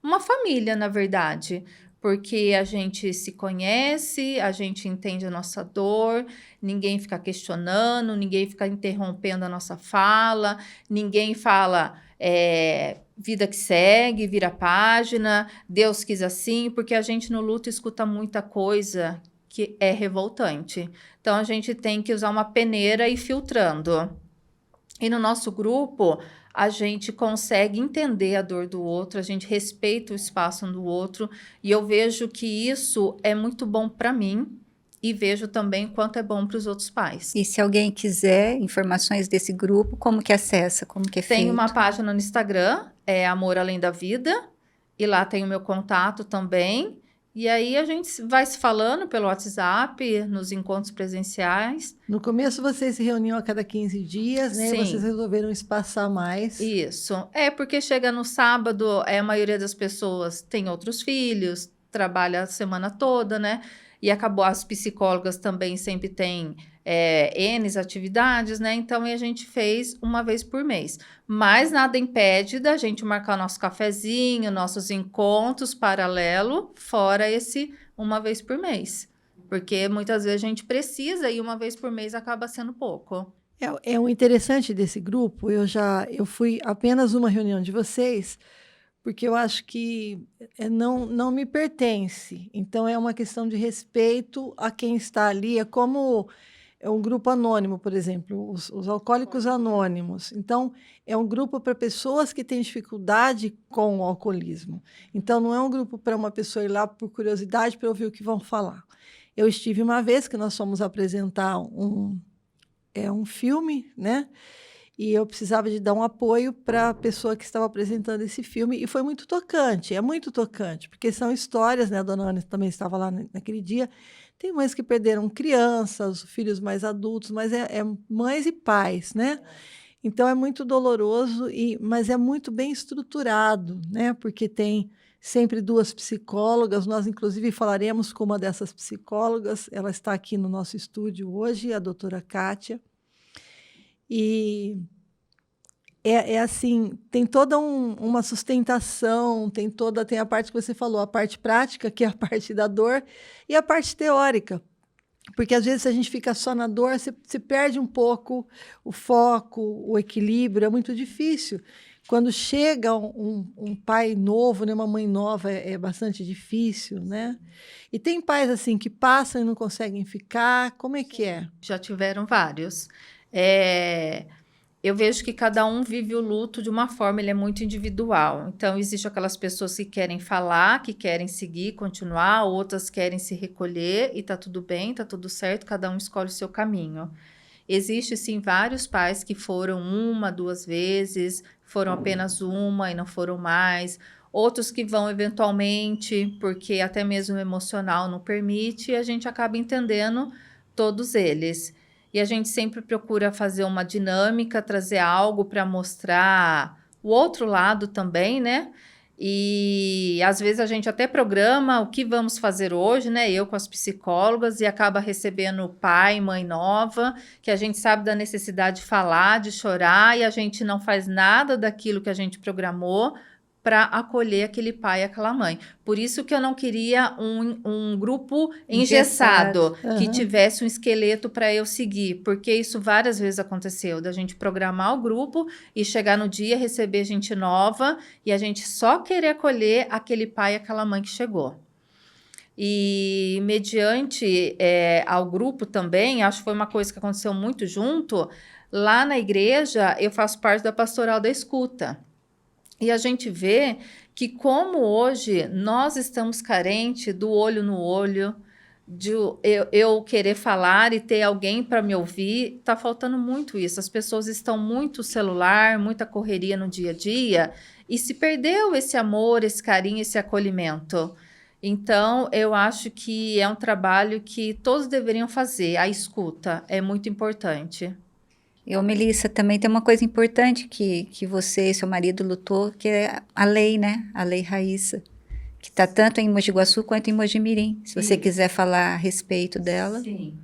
uma família, na verdade, porque a gente se conhece, a gente entende a nossa dor, ninguém fica questionando, ninguém fica interrompendo a nossa fala, ninguém fala vida que segue, vira página, Deus quis assim, porque a gente no luto escuta muita coisa que é revoltante. Então, a gente tem que usar uma peneira e ir filtrando. E no nosso grupo, a gente consegue entender a dor do outro, a gente respeita o espaço um do outro, e eu vejo que isso é muito bom para mim, e vejo também quanto é bom para os outros pais. E se alguém quiser informações desse grupo, como que acessa? Como que é feito? Tem uma página no Instagram, Amor Além da Vida, e lá tem o meu contato também. E aí a gente vai se falando pelo WhatsApp, nos encontros presenciais. No começo vocês se reuniam a cada 15 dias, né? Sim. E vocês resolveram espaçar mais. Isso. Porque chega no sábado, a maioria das pessoas tem outros filhos, trabalha a semana toda, né? E acabou, as psicólogas também sempre têm N atividades, né? Então, a gente fez uma vez por mês. Mas nada impede da gente marcar nosso cafezinho, nossos encontros paralelo, fora esse uma vez por mês. Porque muitas vezes a gente precisa e uma vez por mês acaba sendo pouco. O interessante desse grupo, eu fui apenas uma reunião de vocês, porque eu acho que não me pertence. Então, é uma questão de respeito a quem está ali. É como um grupo anônimo, por exemplo, os Alcoólicos Anônimos. Então, é um grupo para pessoas que têm dificuldade com o alcoolismo. Então, não é um grupo para uma pessoa ir lá por curiosidade para ouvir o que vão falar. Eu estive uma vez que nós fomos apresentar um filme, né? E eu precisava de dar um apoio para a pessoa que estava apresentando esse filme, e foi muito tocante, é muito tocante, porque são histórias, né? A dona Ana também estava lá naquele dia. Tem mães que perderam crianças, filhos mais adultos, mas é mães e pais, né? Então é muito doloroso, mas é muito bem estruturado, né? Porque tem sempre 2 psicólogas, nós inclusive falaremos com uma dessas psicólogas, ela está aqui no nosso estúdio hoje, a doutora Kátia. E assim, tem toda uma sustentação, tem a parte que você falou, a parte prática, que é a parte da dor, e a parte teórica. Porque, às vezes, se a gente fica só na dor, você perde um pouco o foco, o equilíbrio, é muito difícil. Quando chega um pai novo, né, uma mãe nova, é bastante difícil, né? E tem pais, assim, que passam e não conseguem ficar, como é que é? Já tiveram vários. Eu vejo que cada um vive o luto de uma forma, ele é muito individual. Então, existem aquelas pessoas que querem falar, que querem seguir, continuar, outras querem se recolher, e tá tudo bem, tá tudo certo, cada um escolhe o seu caminho. Existe, sim, vários pais que foram 1, 2 vezes, foram apenas uma e não foram mais. Outros que vão eventualmente, porque até mesmo o emocional não permite, e a gente acaba entendendo todos eles. E a gente sempre procura fazer uma dinâmica, trazer algo para mostrar o outro lado também, né? E às vezes a gente até programa o que vamos fazer hoje, né? Eu com as psicólogas, e acaba recebendo pai, mãe nova, que a gente sabe da necessidade de falar, de chorar, e a gente não faz nada daquilo que a gente programou para acolher aquele pai e aquela mãe. Por isso que eu não queria um grupo engessado, que tivesse um esqueleto para eu seguir, porque isso várias vezes aconteceu, da gente programar o grupo e chegar no dia, receber gente nova, e a gente só querer acolher aquele pai e aquela mãe que chegou. E mediante ao grupo também, acho que foi uma coisa que aconteceu muito junto, lá na igreja eu faço parte da pastoral da escuta. E a gente vê que como hoje nós estamos carentes do olho no olho, de eu querer falar e ter alguém para me ouvir, está faltando muito isso. As pessoas estão muito celular, muita correria no dia a dia, e se perdeu esse amor, esse carinho, esse acolhimento. Então, eu acho que é um trabalho que todos deveriam fazer. A escuta é muito importante. Melissa, também tem uma coisa importante que você e seu marido lutou, que é a lei, né? A Lei Raíssa, que está tanto em Mogi Guaçu quanto em Mogi Mirim. Se você quiser falar a respeito dela. Sim.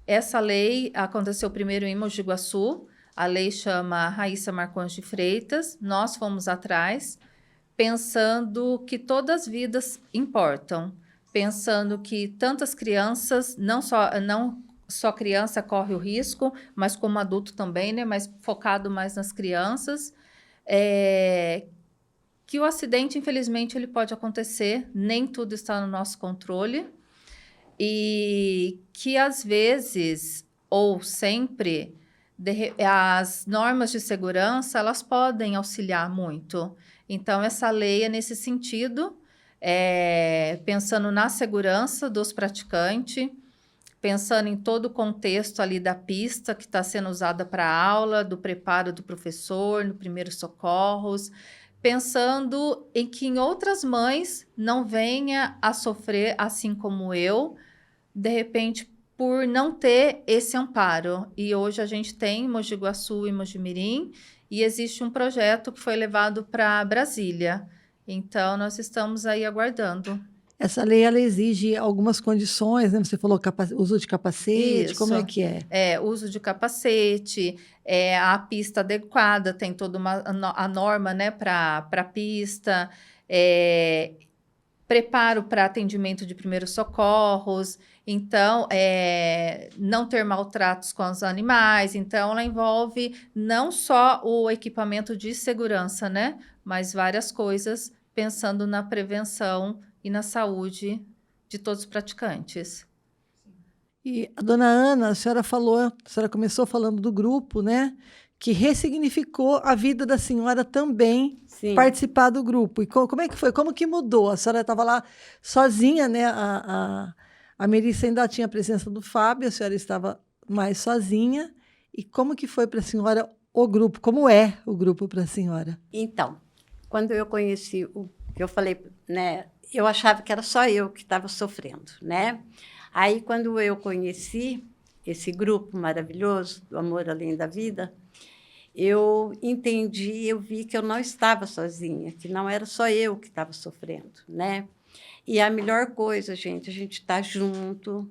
Essa lei aconteceu primeiro em Mogi Guaçu. A lei chama Raíssa Marcondes de Freitas. Nós fomos atrás, pensando que todas as vidas importam. Pensando que tantas crianças, não só criança corre o risco, mas como adulto também, né? Mas focado mais nas crianças. Que o acidente, infelizmente, ele pode acontecer. Nem tudo está no nosso controle. E que, às vezes, ou sempre, as normas de segurança, elas podem auxiliar muito. Então, essa lei é nesse sentido, pensando na segurança dos praticantes, pensando em todo o contexto ali da pista que está sendo usada para a aula, do preparo do professor, no primeiros socorros, pensando em que em outras mães não venha a sofrer assim como eu, de repente, por não ter esse amparo. E hoje a gente tem Mogi Guaçu e Mogi Mirim, e existe um projeto que foi levado para Brasília. Então, nós estamos aí aguardando. Essa lei, ela exige algumas condições, né? Você falou uso de capacete, Isso. Como é que é? Uso de capacete, a pista adequada, tem toda a norma, né, para a pista, preparo para atendimento de primeiros socorros, então, não ter maltratos com os animais. Então, ela envolve não só o equipamento de segurança, né, mas várias coisas, pensando na prevenção e na saúde de todos os praticantes. E a dona Ana, a senhora começou falando do grupo, né? Que ressignificou a vida da senhora também, Sim. participar do grupo. E como é que foi? Como que mudou? A senhora estava lá sozinha, né? A Melissa ainda tinha a presença do Fábio, a senhora estava mais sozinha. E como que foi para a senhora o grupo? Como é o grupo para a senhora? Então, quando eu conheci eu falei, né? Eu achava que era só eu que estava sofrendo, né? Aí, quando eu conheci esse grupo maravilhoso, do Amor Além da Vida, eu entendi, eu vi que eu não estava sozinha, que não era só eu que estava sofrendo, né? E a melhor coisa, gente, a gente está junto.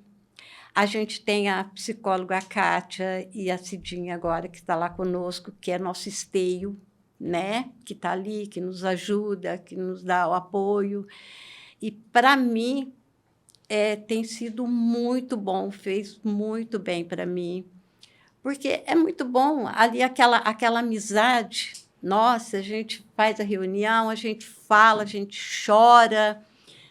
A gente tem a psicóloga Kátia e a Cidinha agora, que está lá conosco, que é nosso esteio, né? Que está ali, que nos ajuda, que nos dá o apoio. E, para mim, tem sido muito bom, fez muito bem para mim, porque é muito bom ali aquela amizade. Nossa, a gente faz a reunião, a gente fala, a gente chora.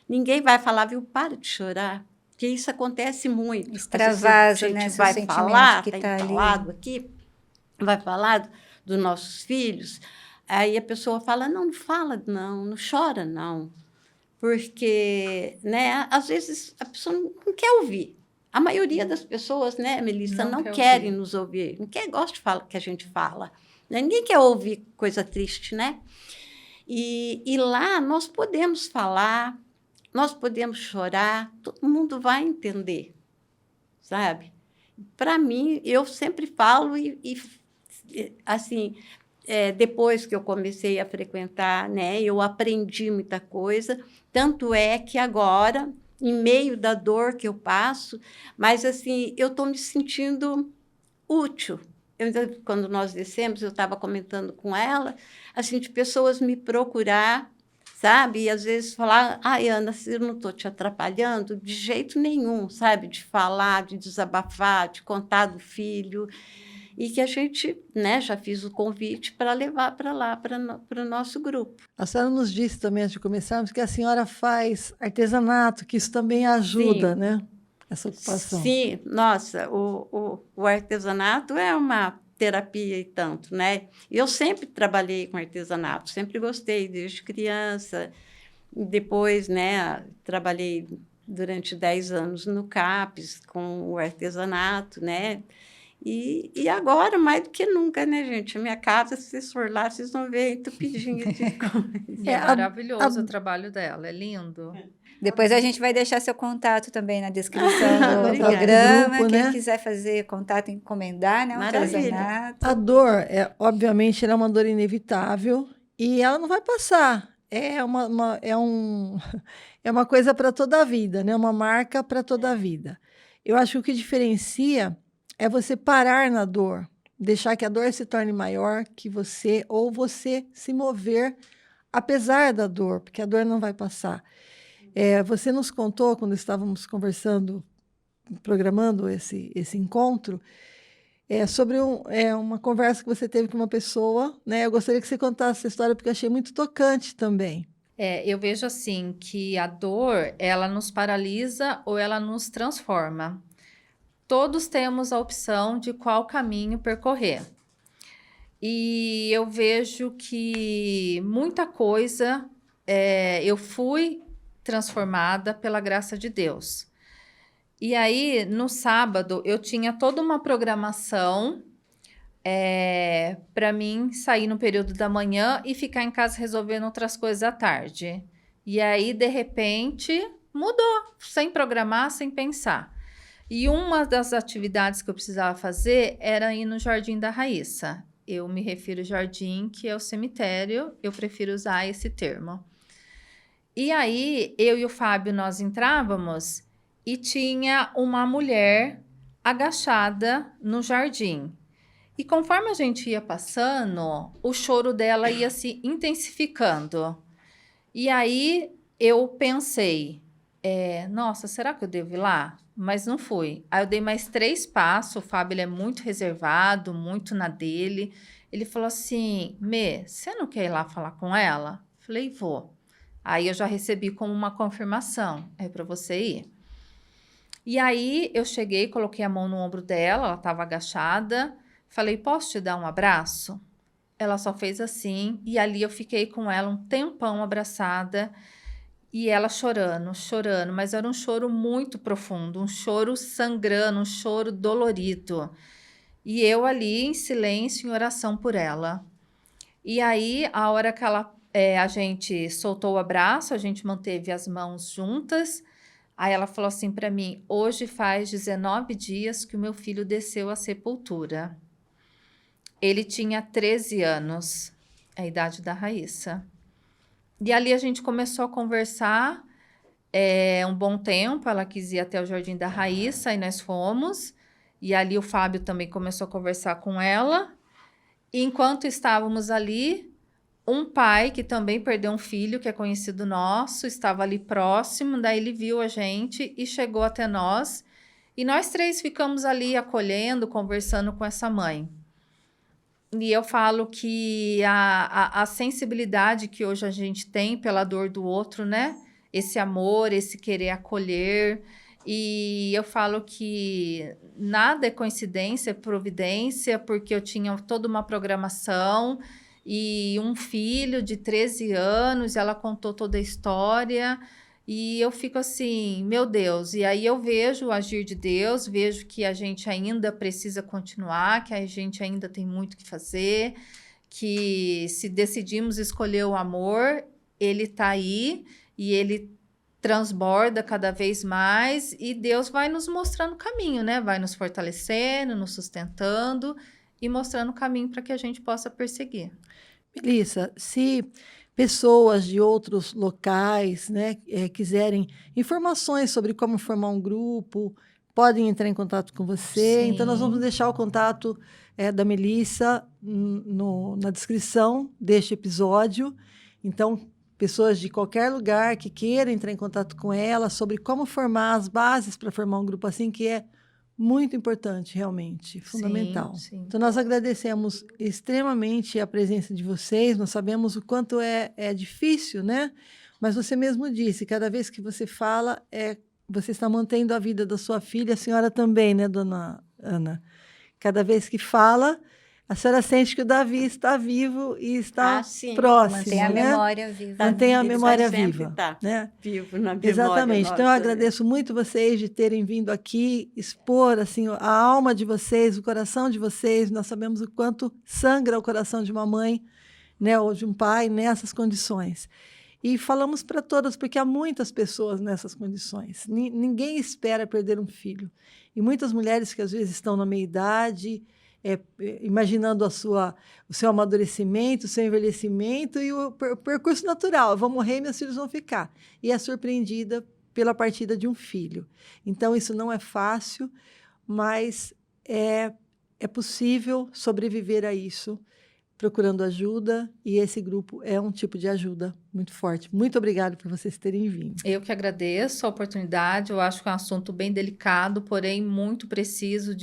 Ninguém vai falar, viu, para de chorar, porque isso acontece muito. Extravasa, né? A gente vai falar, está entalado aqui, vai falar dos nossos filhos, aí a pessoa fala, não fala, não chora, não. Porque, né, às vezes a pessoa não quer ouvir. A maioria das pessoas, né, Melissa, não querem nos ouvir. Não gosta de falar que a gente fala. Né? Ninguém quer ouvir coisa triste, né? E lá nós podemos falar, nós podemos chorar, todo mundo vai entender, sabe? Para mim, eu sempre falo assim, depois que eu comecei a frequentar, né, eu aprendi muita coisa. Tanto é que agora, em meio da dor que eu passo, mas assim, eu estou me sentindo útil. Quando nós descemos, eu estava comentando com ela, assim, de pessoas me procurar, sabe? E às vezes falar, ai, Ana, eu não estou te atrapalhando de jeito nenhum, sabe? De falar, de desabafar, de contar do filho. E que a gente, né, já fiz o convite para levar para lá, para o nosso grupo. A senhora nos disse também, antes de começarmos, que a senhora faz artesanato, que isso também ajuda, sim, né? Essa ocupação. Sim, nossa, o artesanato é uma terapia e tanto, né? Eu sempre trabalhei com artesanato, sempre gostei, desde criança. Depois, né, trabalhei durante 10 anos no CAPES com o artesanato, né? E agora, mais do que nunca, né, gente? A minha casa, se vocês for lá, vocês vão ver entupidinha de coisa. E é maravilhoso o trabalho dela, é lindo. Depois a gente vai deixar seu contato também na descrição do Obrigada. programa. Grupo, Quem né? quiser fazer contato, encomendar, né? Um Maravilha. artesanato. A dor, obviamente, ela é uma dor inevitável e ela não vai passar. É é uma coisa para toda a vida, né? Uma marca para toda a vida. Eu acho que o que diferencia é você parar na dor, deixar que a dor se torne maior que você, ou você se mover apesar da dor, porque a dor não vai passar. Você nos contou, quando estávamos conversando, programando esse encontro, sobre uma conversa que você teve com uma pessoa, né? Eu gostaria que você contasse essa história, porque eu achei muito tocante também. Eu vejo assim que a dor, ela nos paralisa ou ela nos transforma. Todos temos a opção de qual caminho percorrer. E eu vejo que muita coisa eu fui transformada pela graça de Deus. E aí, no sábado, eu tinha toda uma programação para mim sair no período da manhã e ficar em casa resolvendo outras coisas à tarde. E aí, de repente, mudou, sem programar, sem pensar. E uma das atividades que eu precisava fazer era ir no Jardim da Raíssa. Eu me refiro ao jardim, que é o cemitério, eu prefiro usar esse termo. E aí, eu e o Fábio, nós entrávamos e tinha uma mulher agachada no jardim. E conforme a gente ia passando, o choro dela ia se intensificando. E aí, eu pensei, nossa, será que eu devo ir lá? Mas não fui. Aí eu dei mais 3 passos, o Fábio ele é muito reservado, muito na dele. Ele falou assim, Mê, você não quer ir lá falar com ela? Falei, vou. Aí eu já recebi como uma confirmação, para você ir. E aí eu cheguei, coloquei a mão no ombro dela, ela estava agachada. Falei, posso te dar um abraço? Ela só fez assim, e ali eu fiquei com ela um tempão abraçada. E ela chorando, chorando, mas era um choro muito profundo, um choro sangrando, um choro dolorido. E eu ali em silêncio, em oração por ela. E aí, a hora que a gente soltou o abraço, a gente manteve as mãos juntas. Aí ela falou assim para mim, hoje faz 19 dias que o meu filho desceu à sepultura. Ele tinha 13 anos, a idade da Raíssa. E ali a gente começou a conversar um bom tempo. Ela quis ir até o Jardim da Raíssa e nós fomos. E ali o Fábio também começou a conversar com ela. E enquanto estávamos ali, um pai que também perdeu um filho, que é conhecido nosso, estava ali próximo. Daí ele viu a gente e chegou até nós. E nós 3 ficamos ali acolhendo, conversando com essa mãe. E eu falo que a sensibilidade que hoje a gente tem pela dor do outro, né? Esse amor, esse querer acolher. E eu falo que nada é coincidência, é providência, porque eu tinha toda uma programação e um filho de 13 anos, ela contou toda a história. E eu fico assim, meu Deus, e aí eu vejo o agir de Deus, vejo que a gente ainda precisa continuar, que a gente ainda tem muito o que fazer, que se decidimos escolher o amor, ele está aí e ele transborda cada vez mais e Deus vai nos mostrando o caminho, né? Vai nos fortalecendo, nos sustentando e mostrando o caminho para que a gente possa perseguir. Melissa, se pessoas de outros locais, né, quiserem informações sobre como formar um grupo, podem entrar em contato com você. Sim. Então, nós vamos deixar o contato da Melissa na descrição deste episódio. Então, pessoas de qualquer lugar que queiram entrar em contato com ela sobre como formar as bases para formar um grupo assim, que é muito importante, realmente, fundamental. Sim, sim. Então, nós agradecemos extremamente a presença de vocês, nós sabemos o quanto é difícil, né? Mas você mesmo disse, cada vez que você fala, você está mantendo a vida da sua filha, a senhora também, né, dona Ana? Cada vez que fala, a senhora sente que o Davi está vivo e está sim. próximo, Mantém a né? memória viva. Mantém a Ele memória vai sempre viva, tá né? vivo na memória Exatamente. Então, eu nossa, agradeço muito vocês de terem vindo aqui expor assim, a alma de vocês, o coração de vocês. Nós sabemos o quanto sangra o coração de uma mãe, né, ou de um pai nessas condições. E falamos para todas, porque há muitas pessoas nessas condições. Ninguém espera perder um filho. E muitas mulheres que às vezes estão na meia-idade, imaginando o seu amadurecimento, o seu envelhecimento e o percurso natural. Eu vou morrer e meus filhos vão ficar. E é surpreendida pela partida de um filho. Então, isso não é fácil, mas é possível sobreviver a isso procurando ajuda, e esse grupo é um tipo de ajuda muito forte. Muito obrigada por vocês terem vindo. Eu que agradeço a oportunidade. Eu acho que é um assunto bem delicado, porém muito preciso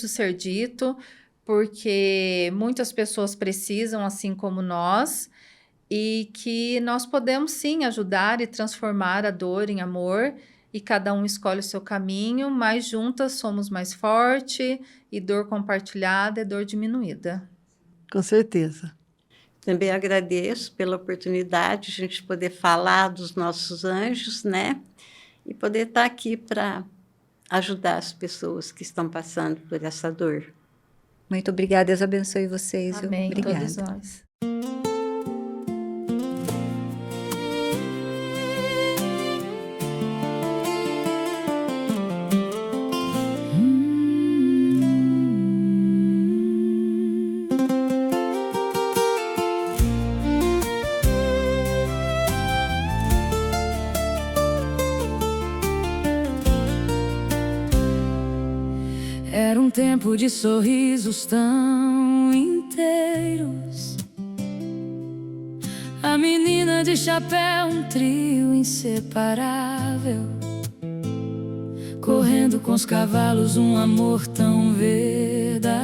ser dito, porque muitas pessoas precisam, assim como nós, e que nós podemos sim ajudar e transformar a dor em amor, e cada um escolhe o seu caminho, mas juntas somos mais fortes, e dor compartilhada é dor diminuída. Com certeza. Também agradeço pela oportunidade de a gente poder falar dos nossos anjos, né? E poder estar aqui para ajudar as pessoas que estão passando por essa dor. Muito obrigada, Deus abençoe vocês. Amém, Obrigada. todos nós. Era um tempo de sorrisos tão inteiros. A menina de chapéu, um trio inseparável. Correndo com os cavalos, um amor tão verdadeiro.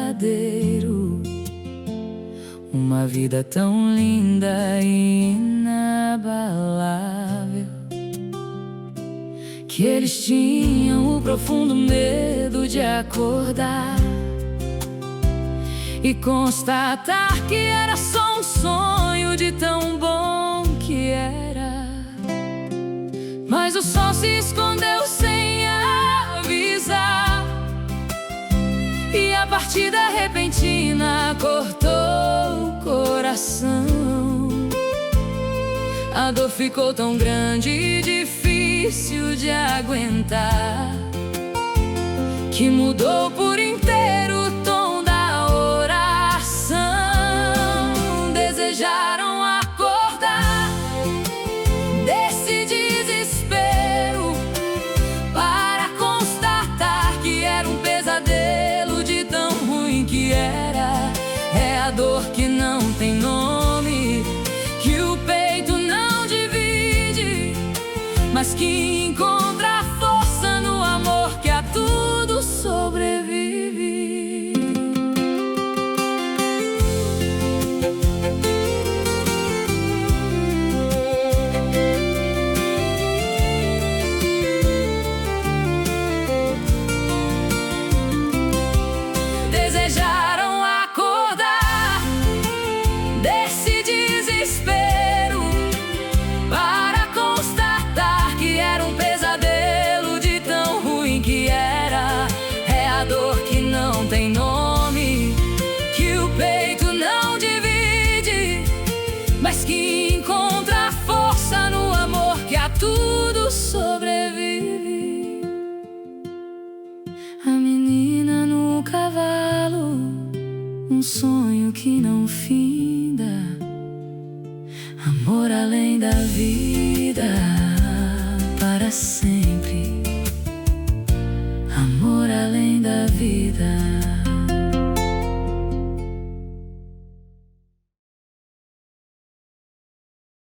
Uma vida tão linda e inabalável, que eles tinham o profundo medo de acordar e constatar que era só um sonho de tão bom que era. Mas o sol se escondeu sem avisar, e a partida repentina cortou o coração. A dor ficou tão grande e difícil de aguentar, que mudou por inteiro o tom da oração. Desejaram acordar desse desespero, para constatar que era um pesadelo de tão ruim que era. É a dor que não tem nome, que o peito não divide, mas que encontra força no amor que a tudo sobrevive. Desejaram acordar desse desespero, para constatar que era um pesadelo de tão ruim que era. É a dor que não tem nome, que o peito não divide, mas que encontra força no amor que a tudo sobrevive. A menina no cavalo, um sonho que não finda. Amor além da vida, para sempre. Amor além da vida.